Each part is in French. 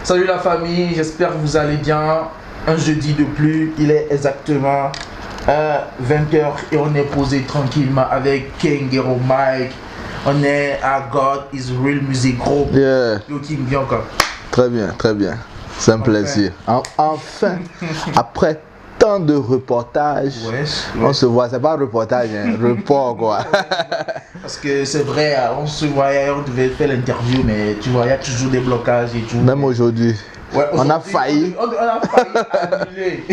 Salut la famille, j'espère que vous allez bien. Un jeudi de plus, il est exactement 20h et on est posé tranquillement avec Kengero Mike. On est à God is Real Music Group. Yeah. Yo King, viens encore. Très bien, très bien. C'est un plaisir. Enfin, après tant de reportages, on se voit. C'est pas un reportage, hein, report quoi. Parce que c'est vrai, on se voyait, on devait faire l'interview, mais tu vois, il y a toujours des blocages et tout. Même aujourd'hui. Ouais, on a failli. On a failli annuler.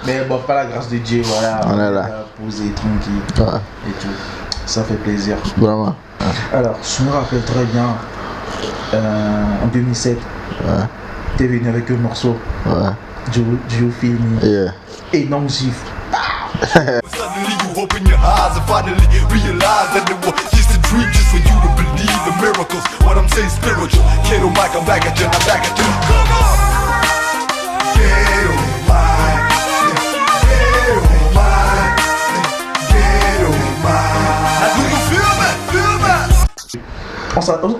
Mais bon, par la grâce de Dieu, voilà. On est là. Posé, tranquille. Ouais. Et tout. Ça fait plaisir. Vraiment. Alors, je me rappelle très bien, en 2007, tu es venu avec un morceau. Ouais. You Feel Me. Yeah. Énorme gif. Suddenly you open your eyes and finally realize that it was just a dream, just for you to believe in miracles. What I'm saying spiritual. Kiddo Mike, I'm back at you, I'm back at you. Come on! Kiddo Mike, Kiddo Mike, Kiddo Mike. Now do you feel that? Feel that?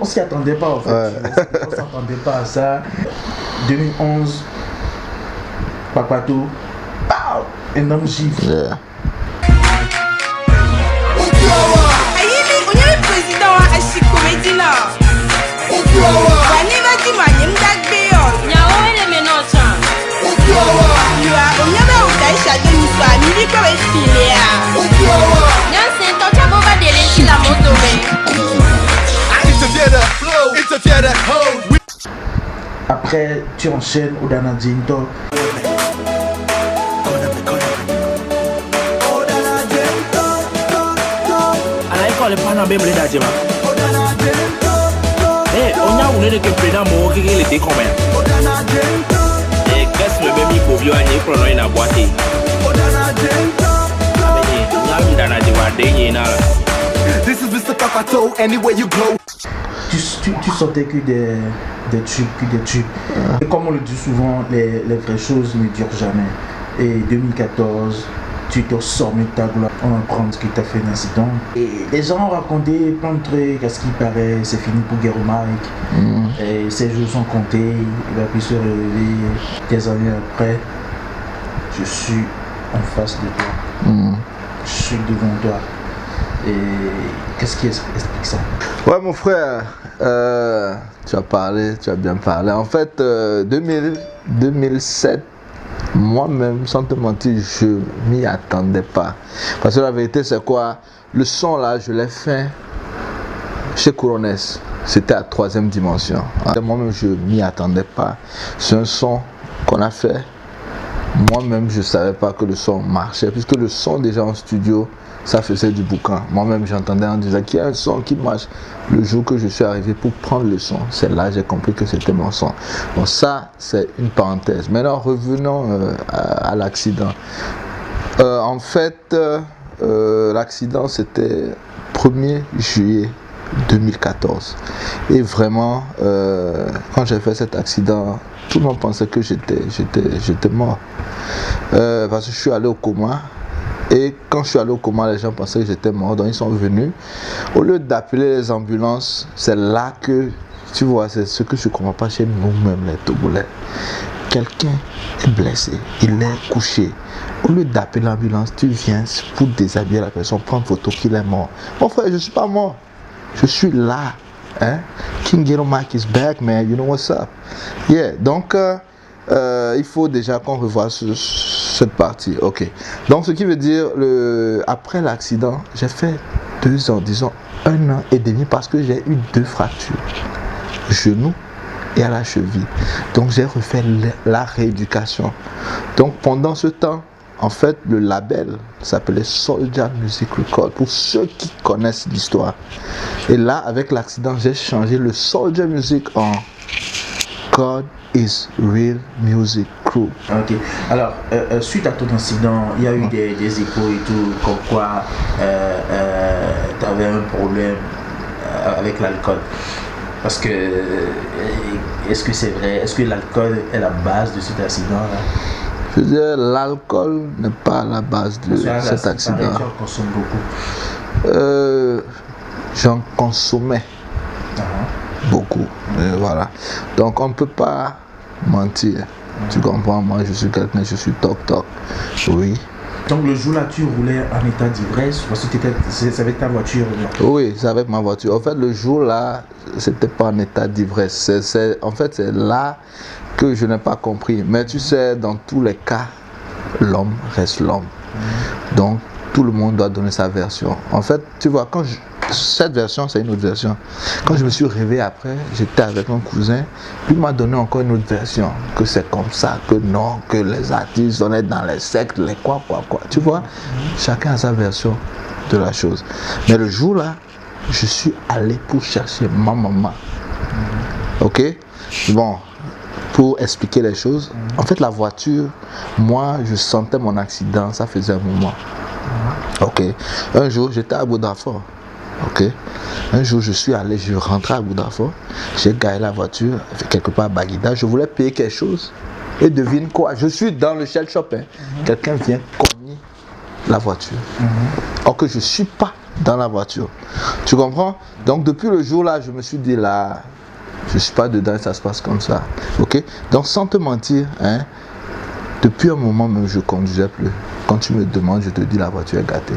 On s'y attendait pas en fait. Ouais. On s'attendait pas à ça. 2011, Papato, énorme gif. Yeah. Après, tu enchaînes au Danadinto. Le pana bem le daje ma. On a une que président mo qui il était combien? Qu'est-ce le bébé pour vio ani pour nous na boîte. This is Mr. Papato, anywhere you go. Tu sentais que des tubes. Et comme on le dit souvent, les vraies choses ne durent jamais. Et 2014, tu te sommet de ta gloire. On apprend ce que tu as fait d'incident. Et les gens ont raconté plein de trucs. À ce qui paraît, c'est fini pour Kengero Mike. Et ses jours sont comptés. Il va plus se relever. Des années après, je suis en face de toi. Je suis devant toi. Et qu'est-ce qui explique ça? Ouais mon frère, tu as bien parlé. En fait, 2007, moi-même, sans te mentir, je m'y attendais pas. Parce que la vérité, c'est quoi? Le son là, je l'ai fait chez Couronès. C'était à 3e dimension. Moi-même, je m'y attendais pas. C'est un son qu'on a fait. Moi-même, je savais pas que le son marchait. Puisque le son déjà en studio, ça faisait du boucan. Moi-même, j'entendais en disant qu'il y a un son qui marche. Le jour que je suis arrivé pour prendre le son, c'est là que j'ai compris que c'était mon son. Donc ça, c'est une parenthèse. Maintenant, revenons à l'accident. En fait, l'accident, c'était 1er juillet 2014. Et vraiment, quand j'ai fait cet accident, tout le monde pensait que j'étais mort. Parce que je suis allé au coma. Et quand je suis allé au coma, les gens pensaient que j'étais mort, donc ils sont venus. Au lieu d'appeler les ambulances, c'est là que, tu vois, c'est ce que je ne comprends pas chez nous-mêmes, les Togolais. Quelqu'un est blessé, il est couché. Au lieu d'appeler l'ambulance, tu viens pour déshabiller la personne, prendre photo qu'il est mort. Mon frère, je ne suis pas mort, je suis là. Hein? Kengero Mike is back, man, you know what's up. Yeah, donc... il faut déjà qu'on revoie cette partie. Ok. Donc, ce qui veut dire, après l'accident, j'ai fait 2 ans, disons 1 an et demi, parce que j'ai eu 2 fractures, genou et à la cheville. Donc, j'ai refait la rééducation. Donc, pendant ce temps, en fait, le label s'appelait Soulja Music Record, pour ceux qui connaissent l'histoire. Et là, avec l'accident, j'ai changé le Soulja Music en God is Real Music Group. Ok. Alors, suite à ton incident, il y a eu des échos et tout, comme quoi tu avais un problème avec l'alcool. Parce que, est-ce que c'est vrai? Est-ce que l'alcool est la base de cet accident-là? Je veux dire, l'alcool n'est pas la base de cet accident. Tu en consommes beaucoup. J'en consommais. Beaucoup. Et voilà. Donc on ne peut pas mentir. Tu comprends? Moi je suis quelqu'un, je suis toc. Oui. Donc le jour-là, tu roulais en état d'ivresse parce que c'est avec ta voiture. Oui, c'est avec ma voiture. En fait, le jour-là, c'était pas en état d'ivresse. En fait, c'est là que je n'ai pas compris. Mais tu sais, dans tous les cas, l'homme reste l'homme. Donc, tout le monde doit donner sa version. En fait, tu vois, cette version, c'est une autre version. Quand je me suis réveillé après, j'étais avec mon cousin. Il m'a donné encore une autre version. Que c'est comme ça, que non, que les artistes, on est dans les sectes, les quoi. Tu vois, chacun a sa version de la chose. Mais le jour-là, je suis allé pour chercher ma maman. Ok? Bon, pour expliquer les choses, en fait, la voiture, moi, je sentais mon accident, ça faisait un moment. Ok? Un jour, j'étais à Boudafort. Ok, un jour je rentrais à Boudafort, j'ai garé la voiture quelque part à Baguida, je voulais payer quelque chose et devine quoi, je suis dans le Shell Shop, quelqu'un vient cogner la voiture, or que je ne suis pas dans la voiture, tu comprends? Donc depuis le jour là, je me suis dit là, je ne suis pas dedans et ça se passe comme ça, ok? Donc sans te mentir, depuis un moment même je ne conduisais plus, quand tu me demandes, je te dis la voiture est gâtée.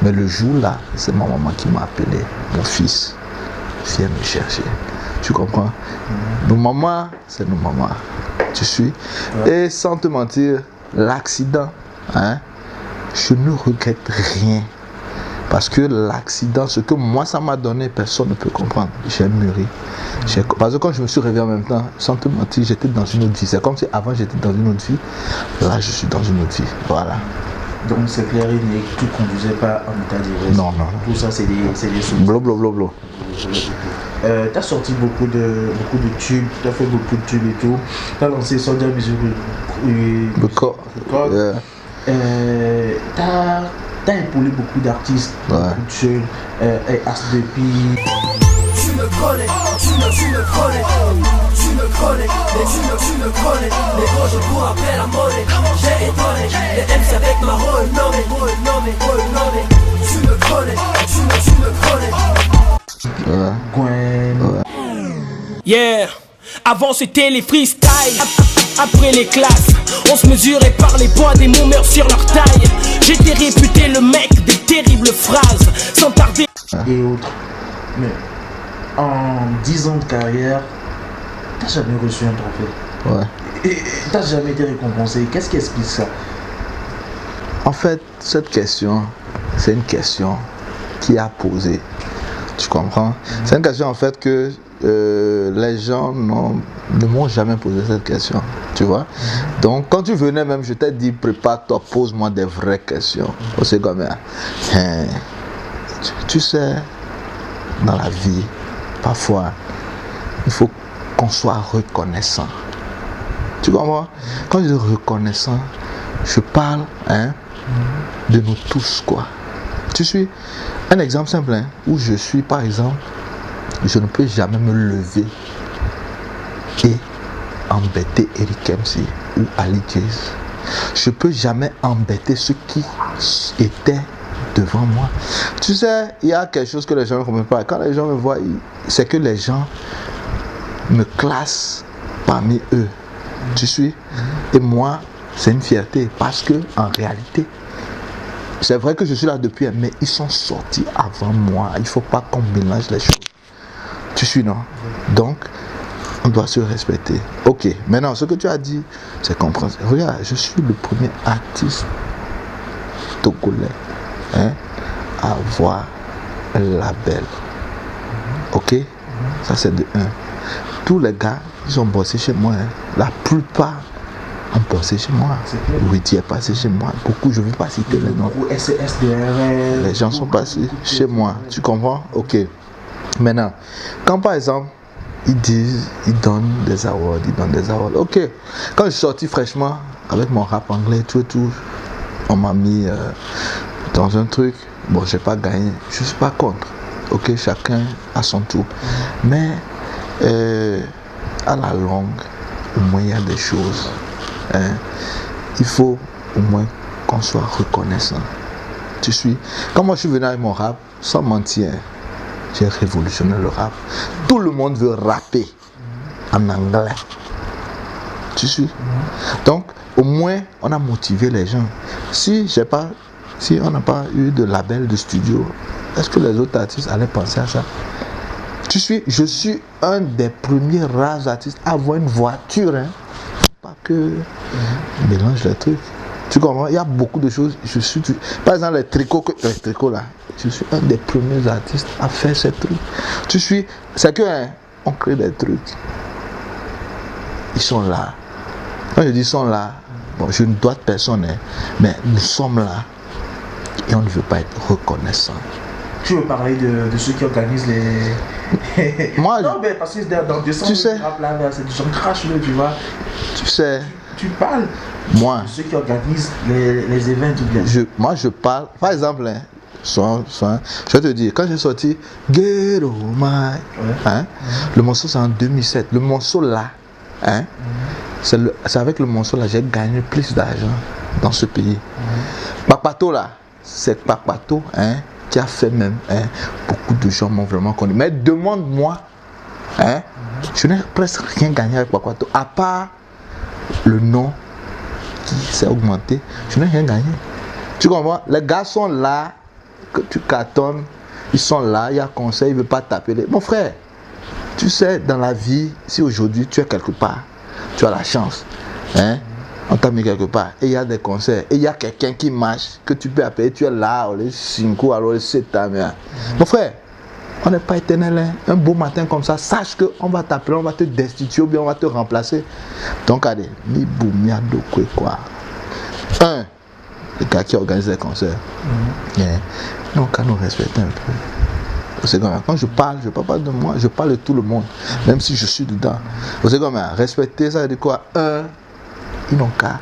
Mais le jour-là, c'est ma maman qui m'a appelé, mon fils, viens me chercher. Tu comprends? Nos mamans, c'est nos mamans. Tu suis? Et sans te mentir, l'accident, je ne regrette rien. Parce que l'accident, ce que moi ça m'a donné, personne ne peut comprendre. J'ai mûri. Parce que quand je me suis réveillé en même temps, sans te mentir, j'étais dans une autre vie. C'est comme si avant j'étais dans une autre vie. Là, je suis dans une autre vie. Voilà. Donc c'est clair et net, tu ne conduisais pas en état d'ivresse. Non. Tout ça, c'est des choses. Blo. Tu as sorti beaucoup de tubes, tu as fait beaucoup de tubes et tout. Tu as lancé Soldier Music Record. Tu as épaulé beaucoup d'artistes, beaucoup de jeunes, As2P. Tu me connais, tu me connais, mais tu me connais. Les gros je cours après la monnaie, j'ai étonné, les MC avec ma renommée. Tu me connais, tu me connais. Gwen. Yeah, avant c'était les freestyles. Après les classes, on se mesurait par les poids des moumeurs sur leur taille. J'étais réputé le mec des terribles phrases, sans tarder. Et autres. Mais en 10 ans de carrière, t'as jamais reçu un trophée. Ouais. Et t'as jamais été récompensé. Qu'est-ce qui explique ça? En fait, cette question, c'est une question qui a posé. Tu comprends? C'est une question en fait que les gens ne m'ont jamais posé cette question. Tu vois? Donc quand tu venais même, je t'ai dit prépare-toi, pose-moi des vraies questions. C'est comme tu sais, dans la vie, parfois, il faut qu'on soit reconnaissant. Tu comprends? Quand je dis reconnaissant, je parle de nous tous, quoi. Tu suis? Un exemple simple, où je suis, par exemple, je ne peux jamais me lever et embêter Eric MC ou Ali Jazz. Je ne peux jamais embêter ceux qui étaient devant moi. Tu sais, il y a quelque chose que les gens ne comprennent pas. Quand les gens me voient, c'est que les gens me classent parmi eux. Tu suis? Et moi, c'est une fierté parce que en réalité, c'est vrai que je suis là depuis, mais ils sont sortis avant moi. Il ne faut pas qu'on mélange les choses. Tu suis, non? Donc, on doit se respecter. Ok, maintenant, ce que tu as dit, c'est compréhensible. Regarde, je suis le premier artiste togolais à avoir un label. Ok? Ça, c'est de 1. Tous les gars, ils ont bossé chez moi. La plupart ont bossé chez moi. Oui, tu es passé chez moi. Beaucoup, je ne vais pas citer les noms. Les gens sont passés chez moi. Tu comprends? Ok. Maintenant, quand par exemple, ils disent, ils donnent des awards, Ok. Quand je suis sorti fraîchement avec mon rap anglais, tout, on m'a mis dans un truc. Bon, j'ai pas gagné. Je suis pas contre. Ok, chacun à son tour. Mais à la longue, au moins il y a des choses. Il faut au moins qu'on soit reconnaissant. Tu suis? Quand moi je suis venu avec mon rap, sans mentir, j'ai révolutionné le rap. Tout le monde veut rapper en anglais. Tu suis? Donc, au moins, on a motivé les gens. Si on n'a pas eu de label de studio, est-ce que les autres artistes allaient penser à ça? Tu suis? Je suis un des premiers rares artistes à avoir une voiture. Hein. Pas que mélange les trucs. Tu comprends? Il y a beaucoup de choses. Par exemple, les tricots là. Je suis un des premiers artistes à faire ces trucs. Tu suis? C'est que on crée des trucs. Ils sont là. Quand je dis ils sont là, bon, je ne dois de personne, hein, mais nous sommes là et on ne veut pas être reconnaissant. Tu veux parler de ceux qui organisent les. Moi, non, mais parce que dans 200 tu sais, c'est du son crash-le, tu vois. Tu sais. Tu parles moi, de ceux qui organisent les événements. Moi, je parle, par exemple, hein, je vais te dire, quand j'ai sorti Ghetto My, hein, le morceau c'est en 2007. Le morceau là, hein, c'est avec le morceau là j'ai gagné plus d'argent dans ce pays. Papato là, c'est Papato, hein, qui a fait même, hein, beaucoup de gens m'ont vraiment connu. Mais demande-moi, hein, je n'ai presque rien gagné avec Papato, à part le nom qui s'est augmenté. Je n'ai rien gagné. Tu comprends? Les gars sont là, que tu cartonnes, ils sont là, il y a conseil, ils ne veulent pas taper. Mon frère, tu sais, dans la vie, si aujourd'hui tu es quelque part, tu as la chance, hein, on t'a mis quelque part, et il y a des concerts, et il y a quelqu'un qui marche, que tu peux appeler, tu es là, les 5 ou alors les 7 ans. Mon frère, on n'est pas éternel, hein. Un beau matin comme ça, sache qu'on va t'appeler, on va te destituer ou bien on va te remplacer. Donc, allez, mi boumia do quoi. Un, les gars qui organisent les concerts. Donc, à nous respecter un peu. C'est comme quand je parle pas de moi, je parle de tout le monde, même si je suis dedans. C'est comme respecter, ça veut dire quoi? Un, ils n'ont qu'à,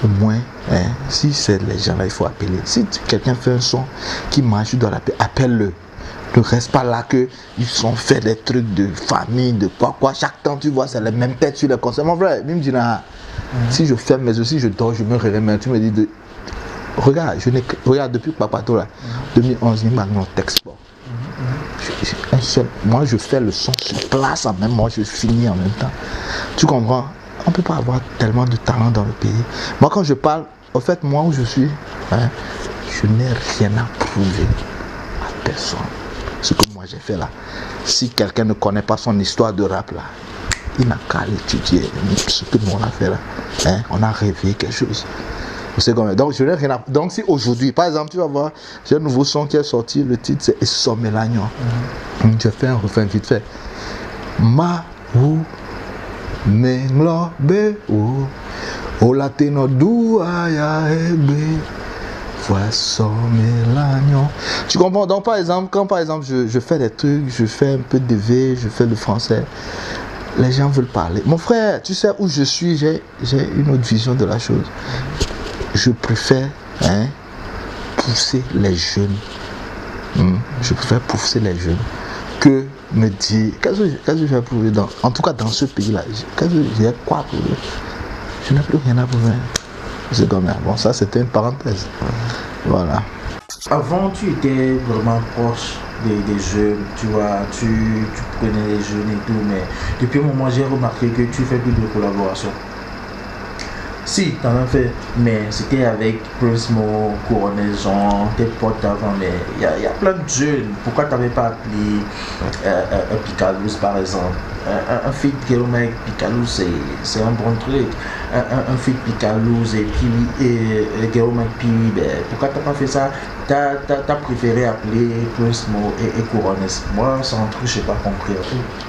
au moins, hein, si c'est les gens là, il faut appeler. Si quelqu'un fait un son qui marche, tu dois l'appeler, appelle-le. Ne reste pas là que ils sont fait des trucs de famille, de quoi. Chaque temps, tu vois, c'est les mêmes têtes sur les concerts. Mon frère, il me dit, si je ferme mes yeux, si je dors, je me réveille, mais tu me dis, regarde, depuis Papato là, 2011, il m'a mis en texte. Moi, je fais le son sur place en même temps, je finis en même temps. Tu comprends? On ne peut pas avoir tellement de talent dans le pays. Moi, quand je parle, au fait, moi où je suis, hein, je n'ai rien à prouver à personne. Ce que moi j'ai fait là. Si quelqu'un ne connaît pas son histoire de rap là, il n'a qu'à l'étudier. Ce que nous on a fait là, hein, on a rêvé quelque chose. C'est comme donc je n'ai rien à... Donc si aujourd'hui, par exemple, tu vas voir, j'ai un nouveau son qui est sorti, le titre c'est Essomelagnon. Je fais un refrain vite fait. Ma ou menglo be ou o latino du aya ebe. Tu comprends? Donc par exemple, quand par exemple je fais des trucs, je fais un peu de DV, je fais le français, les gens veulent parler. Mon frère, tu sais où je suis, j'ai une autre vision de la chose. Je préfère, hein, pousser les jeunes. Je préfère pousser les jeunes que me dire qu'est-ce que je vais prouver en tout cas dans ce pays-là. Qu'est-ce que j'ai quoi prouver? Je n'ai plus rien à prouver. C'est comme ça. Bon, ça c'était une parenthèse. Voilà. Avant, tu étais vraiment proche des jeunes, tu vois, tu prenais les jeunes et tout, mais depuis un moment, j'ai remarqué que tu fais plus de collaboration. Si, tu en as fait, mais c'était avec Prismo, Coronaison, tes potes avant, mais il y a plein de jeunes. Pourquoi tu n'avais pas appelé un Picalouz par exemple? Un feat Guillaume Picalouz, c'est un bon truc. Un feat Picalouz et puis Guillaume Piwi, ben, pourquoi tu n'as pas fait ça? Tu as préféré appeler Prismo et Coronaison. Moi, c'est un truc que je n'ai pas compris.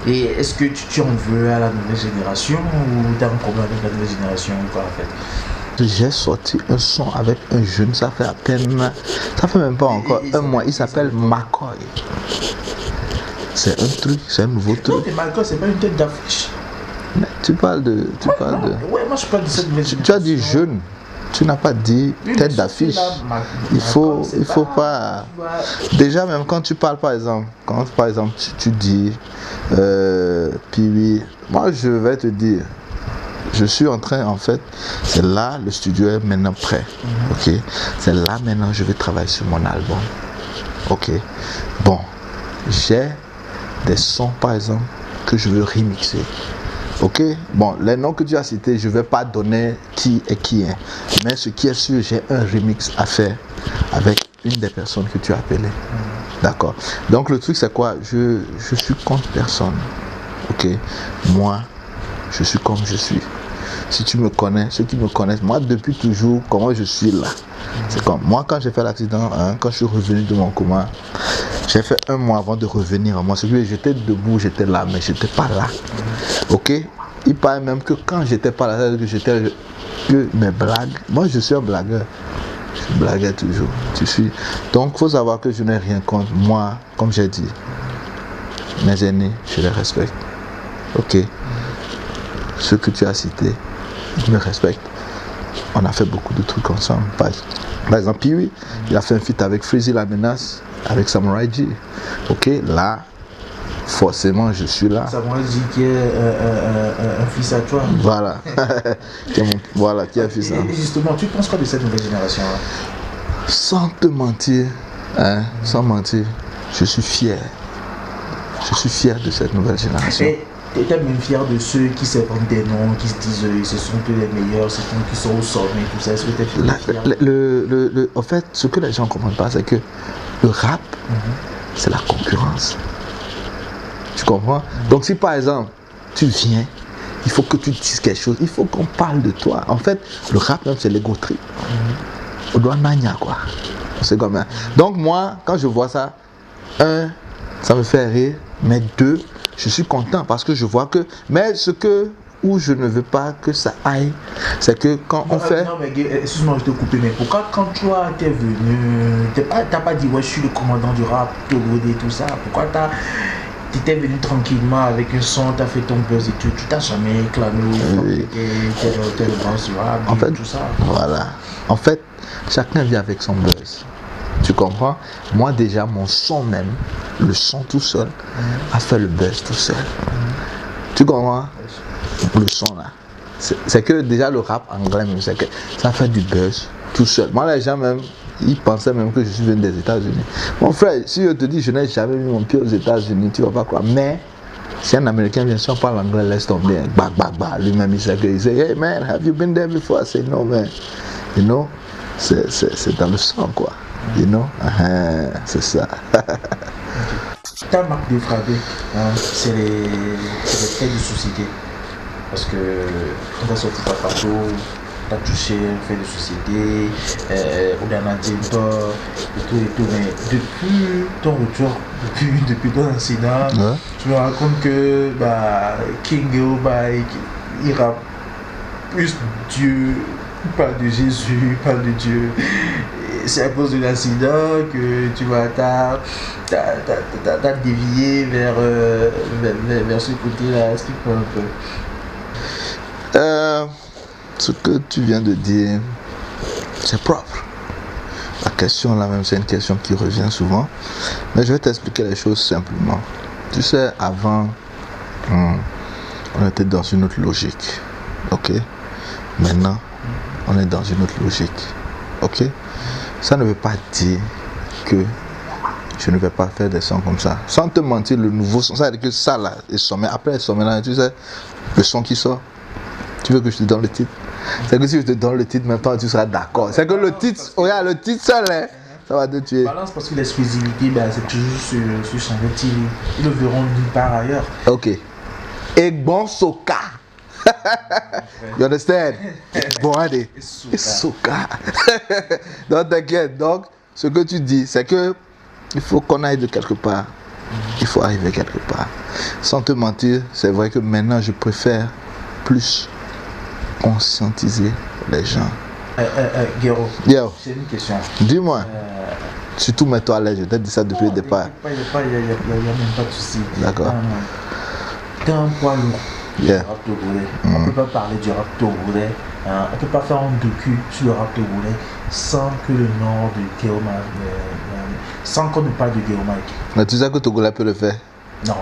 Et est-ce que tu en veux à la nouvelle génération ou tu as un problème avec la nouvelle génération ou quoi en fait? J'ai sorti un son avec un jeune, ça fait à peine, ça fait même pas encore un mois, il s'appelle McCoy. C'est un truc, c'est un nouveau truc. Non, mais McCoy, c'est pas une tête d'affiche. Mais tu parles de... Ouais, moi je parle de cette nouvelle génération. Tu as dit jeune, tu n'as pas dit tête d'affiche. Il faut pas... Déjà même quand tu parles par exemple, tu dis, puis oui, moi je vais te dire, je suis en train, en fait, c'est là, le studio est maintenant prêt, ok? C'est là maintenant, je vais travailler sur mon album, ok? Bon, j'ai des sons, par exemple, que je veux remixer. Ok, bon, les noms que tu as cités, je ne vais pas donner qui est qui est. Mais ce qui est sûr, j'ai un remix à faire avec une des personnes que tu as appelées. D'accord. Donc le truc, c'est quoi? Je suis contre personne. Ok, moi, je suis comme je suis. Si tu me connais, ceux qui me connaissent, moi depuis toujours, comment je suis là. C'est comme moi quand j'ai fait l'accident, quand je suis revenu de mon coma, j'ai fait 1 mois avant de revenir à moi. J'étais debout, j'étais là, mais j'étais pas là. Ok? Il paraît même que quand j'étais pas là, que mes blagues, moi je suis un blagueur. Je blaguais toujours. Donc il faut savoir que je n'ai rien contre. Moi, comme j'ai dit, mes aînés, je les respecte. Ok? Ceux que tu as cités, je me respecte. On a fait beaucoup de trucs ensemble. Par exemple, Pee-wee, il a fait un feat avec Freezy La Menace, avec Samurai G. Ok, là, forcément, je suis là. Samurai G qui est un fils à toi. Voilà. Qui est un fils à toi. Et justement, tu penses quoi de cette nouvelle génération-là? Sans te mentir, sans mentir, je suis fier. Je suis fier de cette nouvelle génération. Et tu es même fier de ceux qui se prennent des noms, qui se disent ce sont eux les meilleurs, ce sont qui sont au sommet, tout ça. Est-ce que tu es fier? En fait, ce que les gens ne comprennent pas, c'est que le rap, c'est la concurrence. Tu comprends? Donc si par exemple, tu viens, il faut que tu dises quelque chose, il faut qu'on parle de toi. En fait, le rap même, c'est l'ego trip. On doit nanya quoi. C'est comme ça. Donc moi, quand je vois ça, ça me fait rire, mais 2, je suis content parce que je vois que, mais où je ne veux pas que ça aille, c'est que quand on fait... Non mais excuse-moi, je te coupe, mais pourquoi quand toi t'es venu, t'as pas dit ouais je suis le commandant du rap, Togolais, tout ça, pourquoi t'étais venu tranquillement avec un son, t'as fait ton buzz et tout, tu t'as jamais clamé, t'es le boss du rap, en fait, tout ça. Voilà, en fait, chacun vit avec son buzz. Tu comprends? Moi déjà, mon son même, le son tout seul, a fait le buzz tout seul. Tu comprends? Le son là. C'est que déjà le rap anglais, même, c'est que ça fait du buzz tout seul. Moi les gens même, ils pensaient même que je suis venu des États-Unis. Mon frère, si je te dis je n'ai jamais mis mon pied aux États-Unis, tu vas pas croire. Mais si un Américain vient sur parle anglais, laisse tomber. Lui-même il sait que il dit hey man, have you been there before? I say no man. You know, c'est dans le sang quoi. You know, c'est ça. Ta marque de frapper, c'est les traits de société. Parce que quand tu as sorti ta photo, tu as touché un fait de société, on a dit et tout. Mais depuis ton retour, depuis ton incident, tu me racontes que King Geo, il rappe plus Dieu, il parle de Jésus, il parle de Dieu. C'est à cause de l'accident que tu vois, t'as dévié vers ce côté-là. Explique-moi un peu. Ce que tu viens de dire, c'est propre. La question là même, c'est une question qui revient souvent. Mais je vais t'expliquer les choses simplement. Tu sais, avant, on était dans une autre logique. Ok? Maintenant, on est dans une autre logique. Ok? Ça ne veut pas dire que je ne vais pas faire des sons comme ça. Sans te mentir, le nouveau son, ça veut dire que ça là, les sommets, après les sommets là, tu sais, le son qui sort, tu veux que je te donne le titre? C'est que si je te donne le titre, même temps tu seras d'accord. C'est que le titre, regarde, le titre seul, ça va te tuer. Balance parce que l'exclusivité, c'est toujours sur Channel TV. Ils le verront nulle part ailleurs. Ok. Et bon soka. You understand? Bon, allez. Et soka. Donc t'inquiète. Donc, ce que tu dis, c'est que il faut qu'on aille de quelque part. Il faut arriver quelque part. Sans te mentir, c'est vrai que maintenant je préfère plus conscientiser les gens. Guéro, Yo, c'est une question. dis-moi. Surtout mets-toi à l'aise, je t'ai dit ça depuis le départ. Il n'y a même pas de souci. D'accord. T'es un poids lourd. Yeah. Le rap togolais. On ne peut pas parler du rap togolais. On ne peut pas faire un docu sur le rap togolais sans que le nom de Guéro Mike, sans qu'on ne parle de Guéro Mike. Mais tu sais que Togolais peut le faire. Non.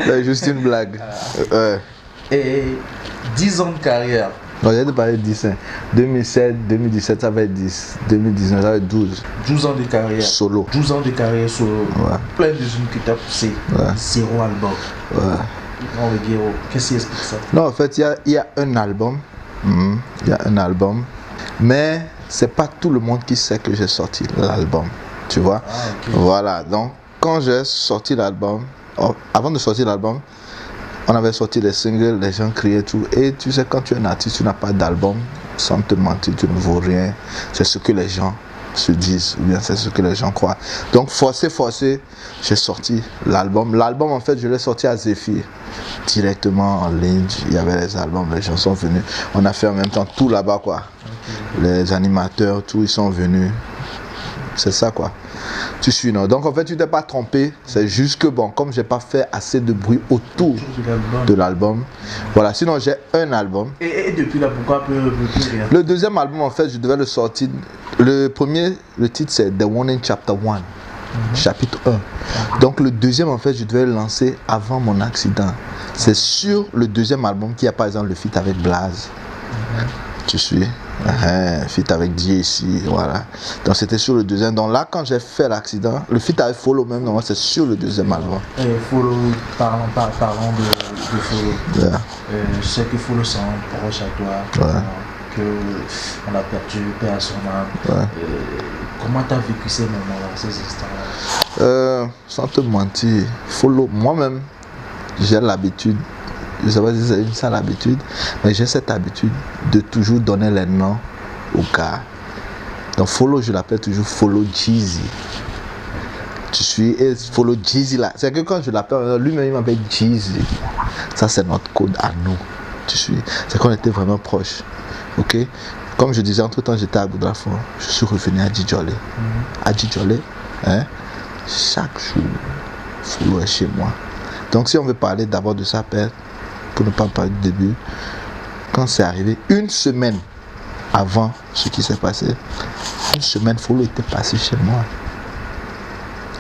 C'est juste une blague. Et 10 ans de carrière, Non, j'ai parlé de 10. 2007, 2017, ça va être 10. 2019, ça va être 12. 12 ans de carrière. Solo. 12 ans de carrière solo. Ouais. Plein de jeunes que tu as poussé. Ouais. 0 album. Ouais. On va dire, qu'est-ce qui explique ça? Non, en fait, il y a un album. Il y a un album. Mais c'est pas tout le monde qui sait que j'ai sorti l'album. Tu vois? Ah, ok. Voilà. Donc, quand j'ai sorti l'album, avant de sortir l'album, on avait sorti les singles, les gens criaient tout. Et tu sais, quand tu es un artiste, tu n'as pas d'album, sans te mentir, tu ne vaux rien. C'est ce que les gens se disent, ou bien c'est ce que les gens croient. Donc, forcé, j'ai sorti l'album. L'album, en fait, je l'ai sorti à Zephyr, directement en ligne. Il y avait les albums, les gens sont venus. On a fait en même temps tout là-bas, quoi. Les animateurs, tout, ils sont venus. C'est ça, quoi. Tu suis, non? Donc, en fait, tu t'es pas trompé. C'est juste que, bon, comme j'ai pas fait assez de bruit autour de l'album, voilà. Sinon, j'ai un album. Et depuis là, pourquoi plus rien? Le deuxième album, en fait, je devais le sortir. Le premier, le titre, c'est The Warning Chapter 1. Chapitre 1. Donc, le deuxième, en fait, je devais le lancer avant mon accident. C'est sur le deuxième album qu'il y a, par exemple, le feat avec Blaze. Tu suis? Feat avec JC, voilà. Donc c'était sur le deuxième. Donc là, quand j'ai fait l'accident, le feat avec Follow même, non, c'est sur le deuxième album. Et Follow, parlons de Follow. Yeah. Je sais que Follow c'est un proche à toi, Ouais. que on a perdu, paix à son âme. Ouais. Comment tu as vécu ces moments-là, ces instants-là? Sans te mentir, Follow, moi-même, j'ai l'habitude, je sais pas si c'est une sale habitude, mais j'ai cette habitude de toujours donner les noms aux gars. Donc Follow, je l'appelle toujours Follow Jeezy. Tu suis, et Follow Jeezy là. C'est que quand je l'appelle, lui-même il m'appelle Jeezy. Ça c'est notre code à nous. Tu suis. C'est qu'on était vraiment proches. Ok. Comme je disais, entre temps j'étais à Goudrafon. Je suis revenu à Djidjolé. À Djidjolé, hein, chaque jour, Follow est chez moi. Donc si on veut parler d'abord de sa perte, pour ne pas parler du début, quand c'est arrivé, une semaine avant ce qui s'est passé, une semaine, Follow était passé chez moi.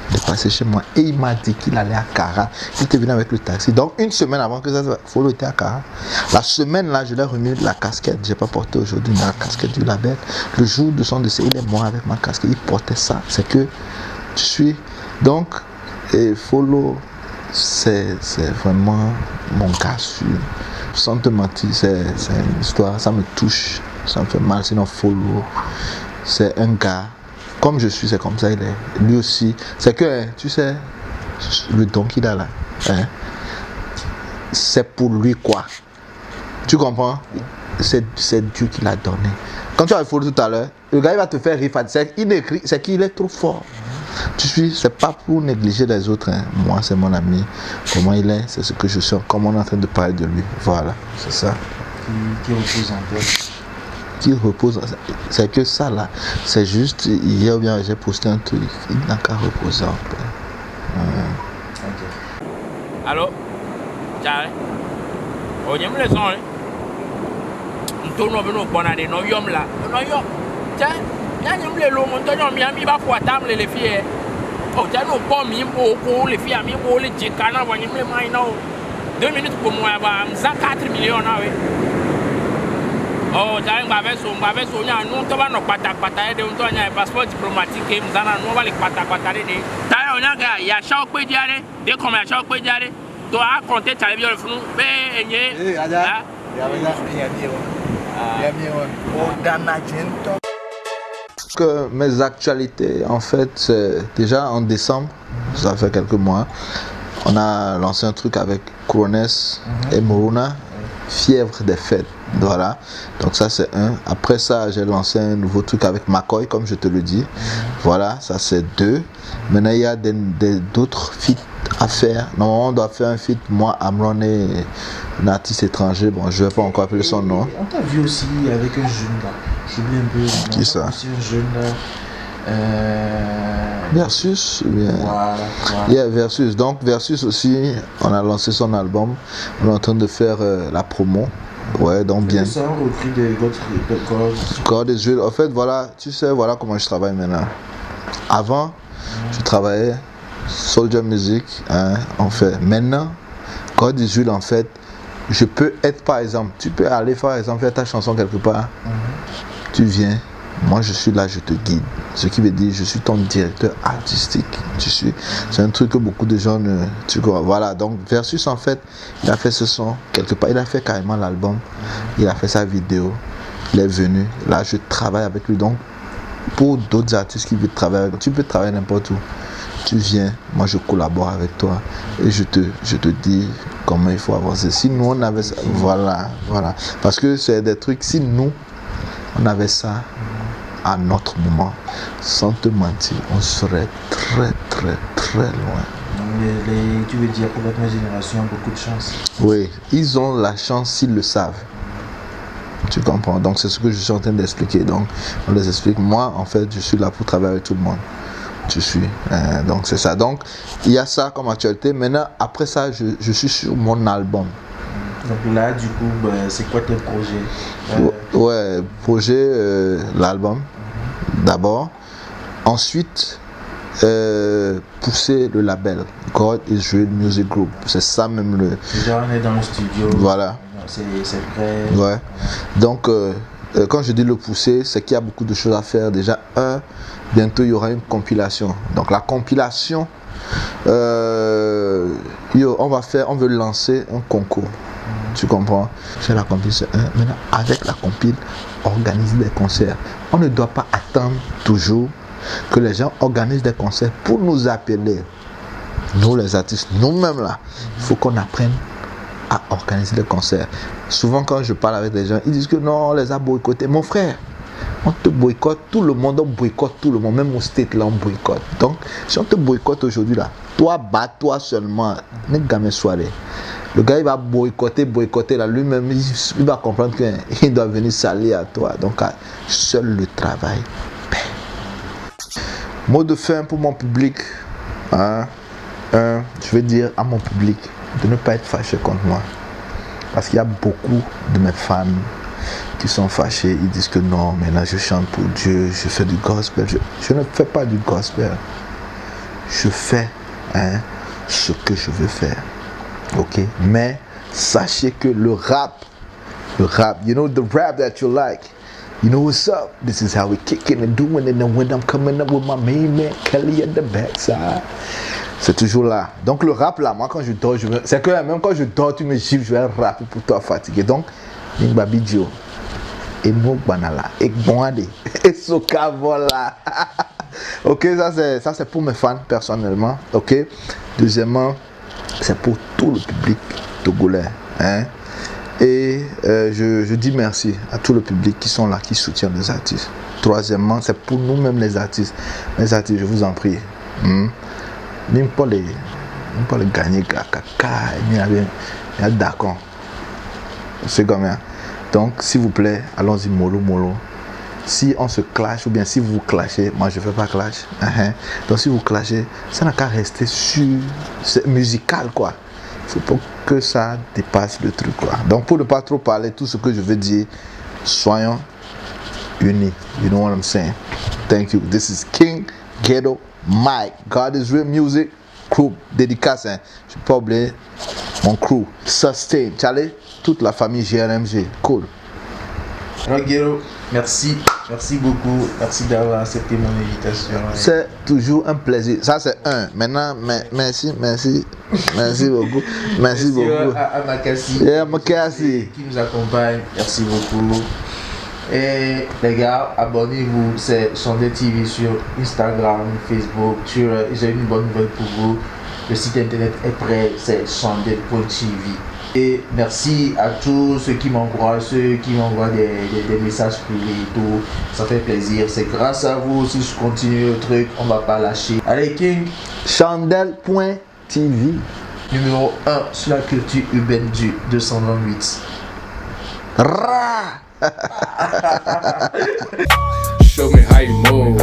Il est passé chez moi et il m'a dit qu'il allait à Kara. Il était venu avec le taxi. Donc une semaine avant que ça se passe, Follow était à Kara. La semaine là, je lui ai remis la casquette. Je n'ai pas porté aujourd'hui la casquette du label. Le jour de son décès, il est mort avec ma casquette. Il portait ça. C'est que tu suis. Donc, et Follow, c'est vraiment mon gars sûr. Sans te mentir, c'est une histoire, ça me touche, ça me fait mal. Sinon, Follow, c'est un gars, comme je suis, c'est comme ça il est. Lui aussi, c'est que, tu sais, le don qu'il a là, hein, c'est pour lui quoi. Tu comprends? C'est Dieu qui l'a donné. Quand tu as Follow tout à l'heure, le gars il va te faire rire, c'est qu'il est trop fort. Tu suis, c'est pas pour négliger les autres, hein. Moi c'est mon ami, comment il est, c'est ce que je suis, comme on est en train de parler de lui, voilà, c'est ça. Qui repose en paix. Qui repose, c'est que ça là, c'est juste, hier bien j'ai posté un truc, il n'a qu'à reposer en paix. Ok. Allô? Tiens, on y a les gens, on tourne au bout de des noyaux là, noyaux, tiens. Il y a des gens qui ont mis à quoi table les filles. Oh, tu as nos pommes, les filles, les djekana, 2 minutes pour moi, 4 millions. Oh, tu as nous avons nos patates, un passeport diplomatique, nous avons les patates. Il y a chaque peu d'y aller, dès qu'on a chaque peu d'y aller, tu as compté, tu as vu le flou, mais que mes actualités, en fait, c'est déjà en décembre, ça fait quelques mois, on a lancé un truc avec Couroness et Moruna, Fièvre des fêtes, voilà. Donc ça c'est un. Après ça, j'ai lancé un nouveau truc avec McCoy, comme je te le dis. Voilà, ça c'est 2. Maintenant il y a d'autres feats à faire. Normalement on doit faire un feat, moi, Amron et un artiste étranger. Bon, je ne vais pas encore appeler son nom. On t'a vu aussi avec un jeune gars. J'oublie un peu. Qui ça? Aussi un jeune gars. Versus, bien. Voilà. Yeah, Versus. Donc Versus aussi, on a lancé son album. On est en train de faire la promo. Ouais, donc bien. C'est un repris de God is Real. En fait, voilà, tu sais, voilà comment je travaille maintenant. Avant, je travaillais Soldier Music, hein, on fait. Maintenant, God is Real, en fait, je peux être, par exemple, tu peux aller par exemple faire ta chanson quelque part, tu viens, moi je suis là, je te guide. Ce qui veut dire, je suis ton directeur artistique. C'est un truc que beaucoup de gens ne... Tu vois, voilà, donc Versus en fait, il a fait ce son quelque part, il a fait carrément l'album, il a fait sa vidéo, il est venu, là je travaille avec lui. Donc pour d'autres artistes qui veulent travailler avec toi, tu peux travailler n'importe où. Tu viens, moi je collabore avec toi et je te dis comment il faut avancer. Si nous on avait ça, voilà. Parce que c'est des trucs, si nous on avait ça à notre moment, sans te mentir, on serait très loin. Tu veux dire que notre génération a beaucoup de chance? Oui, ils ont la chance s'ils le savent. Tu comprends? Donc c'est ce que je suis en train d'expliquer. Donc on les explique. Moi en fait je suis là pour travailler avec tout le monde. Donc c'est ça. Donc il y a ça comme actualité. Maintenant après ça je suis sur mon album. Donc là du coup c'est quoi tes projets? Ouais, projet l'album d'abord. Ensuite pousser le label God Israel Music Group. C'est ça même le. Déjà on est dans le studio. Voilà. C'est prêt. Ouais. Donc quand je dis le pousser, c'est qu'il y a beaucoup de choses à faire. Déjà bientôt il y aura une compilation. Donc la compilation, on veut lancer un concours. Tu comprends? C'est la compilation. Maintenant avec la compile, organiser des concerts. On ne doit pas attendre toujours que les gens organisent des concerts pour nous appeler. Nous les artistes, nous-mêmes là, il faut qu'on apprenne à organiser des concerts. Souvent quand je parle avec des gens, ils disent que non, on les a boycottés. Mon frère, on te boycotte, tout le monde, on boycotte tout le monde, même au state là on boycotte. Donc si on te boycotte aujourd'hui là, toi bats-toi seulement, n'est jamais soirée. Le gars il va boycotter là, lui-même il va comprendre qu'il doit venir salir à toi. Donc seul le travail paie. Mot de fin pour mon public, je vais dire à mon public de ne pas être fâché contre moi. Parce qu'il y a beaucoup de mes fans qui sont fâchés. Ils disent que non, mais là je chante pour Dieu, je fais du gospel. Je ne fais pas du gospel. Je fais ce que je veux faire. Ok? Mais sachez que le rap, you know the rap that you like. You know what's up? This is how we kicking and doing it. And when I'm coming up with my main man, Kelly at the backside. C'est toujours là. Donc le rap là, moi quand je dors, c'est que même quand je dors, tu me gifles, je vais rapper pour toi fatigué. Donc, Ningbabi Dio, et Mo Banala, et Gwande, et Soka voilà. Ok, ça c'est pour mes fans personnellement. Ok. Deuxièmement, c'est pour tout le public togolais. Et je dis merci à tout le public qui sont là, qui soutiennent les artistes. Troisièmement, c'est pour nous-mêmes les artistes. Les artistes, je vous en prie. Même pas les gagner il y a d'accord. C'est comme ça. Donc s'il vous plaît, allons-y mollo. Si on se clash ou bien si vous clashez, moi je ne fais pas clash. Donc si vous clashez, ça n'a qu'à rester sur c'est musical quoi. Il faut pas que ça dépasse le truc quoi. Donc pour ne pas trop parler, tout ce que je veux dire, soyons unis. You know what I'm saying? Thank you. This is King Ghetto Mike, God Israel Music Crew, dédicace, je ne pas oublier mon crew, Sustain, Charlie, toute la famille GRMG, cool. Alors Ghetto, merci beaucoup, merci d'avoir accepté mon invitation. C'est toujours un plaisir, ça c'est un, maintenant, merci beaucoup, merci beaucoup. À Makassi, qui nous accompagne, merci beaucoup. Et les gars, abonnez-vous, c'est Sondel TV sur Instagram, Facebook. J'ai une bonne nouvelle pour vous. Le site internet est prêt, c'est sondel.tv. Et merci à tous ceux qui m'encouragent, ceux qui m'envoient des messages privés et tout. Ça fait plaisir. C'est grâce à vous si je continue le truc, on va pas lâcher. Allez King, sondel.tv. numéro 1 sur la culture urbaine du 228. Ra! Show me how you move.